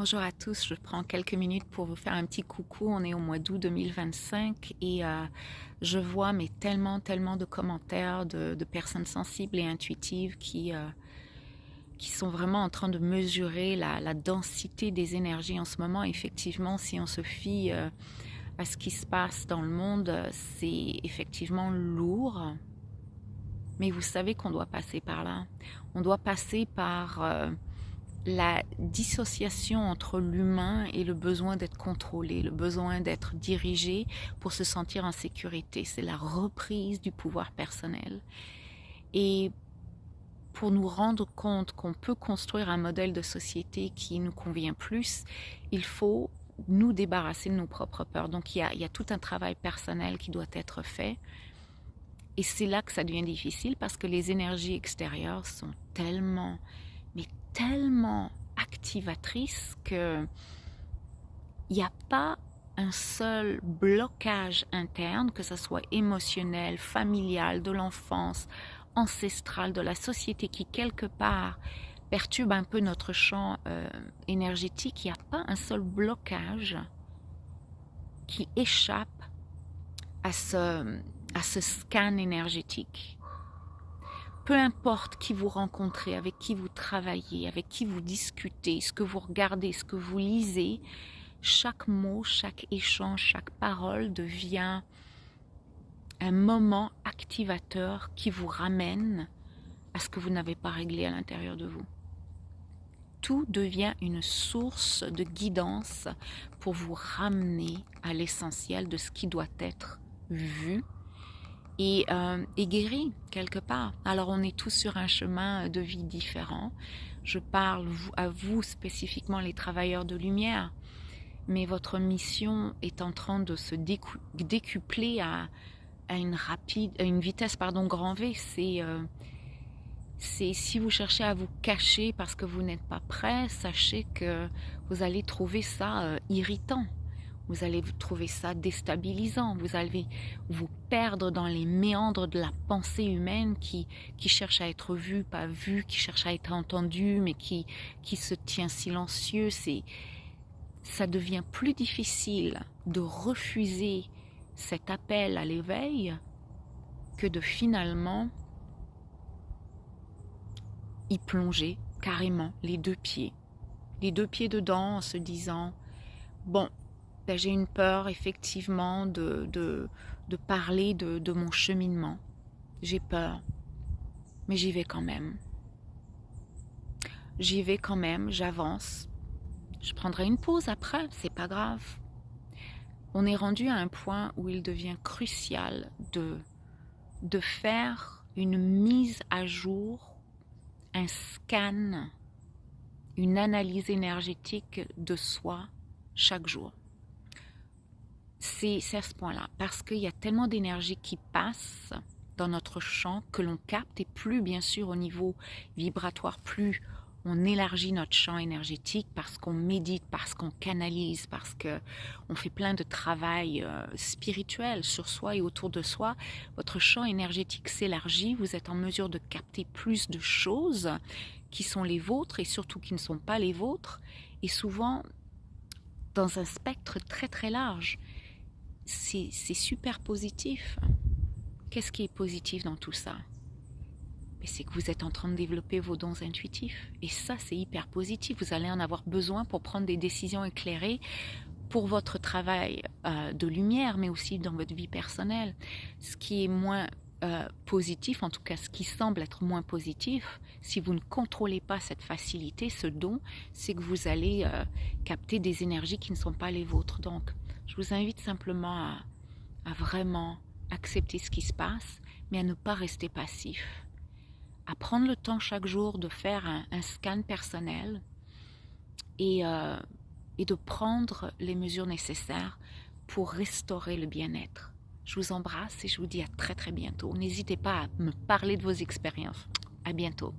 Bonjour à tous, je prends quelques minutes pour vous faire un petit coucou. On est au mois d'août 2025 et je vois mais tellement de commentaires de personnes sensibles et intuitives qui sont vraiment en train de mesurer la densité des énergies en ce moment. Effectivement, si on se fie à ce qui se passe dans le monde, c'est effectivement lourd. Mais vous savez qu'on doit passer par là. On doit passer par la dissociation entre l'humain et le besoin d'être contrôlé, le besoin d'être dirigé pour se sentir en sécurité. C'est la reprise du pouvoir personnel. Et pour nous rendre compte qu'on peut construire un modèle de société qui nous convient plus, il faut nous débarrasser de nos propres peurs. Donc il y a tout un travail personnel qui doit être fait. Et c'est là que ça devient difficile parce que les énergies extérieures sont tellement activatrice que il n'y a pas un seul blocage interne, que ce soit émotionnel, familial, de l'enfance, ancestral, de la société qui quelque part perturbe un peu notre champ énergétique. Il n'y a pas un seul blocage qui échappe à ce scan énergétique. Peu importe qui vous rencontrez, avec qui vous travaillez, avec qui vous discutez, ce que vous regardez, ce que vous lisez, chaque mot, chaque échange, chaque parole devient un moment activateur qui vous ramène à ce que vous n'avez pas réglé à l'intérieur de vous. Tout devient une source de guidance pour vous ramener à l'essentiel de ce qui doit être vu et guéri quelque part. Alors on est tous sur un chemin de vie différent. Je parle à vous spécifiquement les travailleurs de lumière, mais votre mission est en train de se décupler à une vitesse grand V. C'est si vous cherchez à vous cacher parce que vous n'êtes pas prêt, sachez que vous allez trouver ça irritant. Vous allez trouver ça déstabilisant, vous allez vous perdre dans les méandres de la pensée humaine qui cherche à être vue, pas vue, qui cherche à être entendue, mais qui se tient silencieux. Ça devient plus difficile de refuser cet appel à l'éveil que de finalement y plonger carrément les deux pieds dedans en se disant « Bon, ben, j'ai une peur effectivement de parler de mon cheminement. J'ai peur, mais j'y vais quand même. J'y vais quand même, j'avance. Je prendrai une pause après, c'est pas grave. » On est rendu à un point où il devient crucial de faire une mise à jour, un scan, une analyse énergétique de soi chaque jour. C'est à ce point-là, parce qu'il y a tellement d'énergie qui passe dans notre champ que l'on capte, et plus bien sûr au niveau vibratoire, plus on élargit notre champ énergétique parce qu'on médite, parce qu'on canalise, parce qu'on fait plein de travail spirituel sur soi et autour de soi. Votre champ énergétique s'élargit, vous êtes en mesure de capter plus de choses qui sont les vôtres et surtout qui ne sont pas les vôtres, et souvent dans un spectre très large. C'est super positif. Qu'est-ce qui est positif dans tout ça? C'est que vous êtes en train de développer vos dons intuitifs. Et ça, c'est hyper positif. Vous allez en avoir besoin pour prendre des décisions éclairées pour votre travail de lumière, mais aussi dans votre vie personnelle. Ce qui est moins positif, en tout cas ce qui semble être moins positif, si vous ne contrôlez pas cette facilité, ce don, c'est que vous allez capter des énergies qui ne sont pas les vôtres. Donc, je vous invite simplement à vraiment accepter ce qui se passe, mais à ne pas rester passif. À prendre le temps chaque jour de faire un scan personnel et de prendre les mesures nécessaires pour restaurer le bien-être. Je vous embrasse et je vous dis à très bientôt. N'hésitez pas à me parler de vos expériences. À bientôt.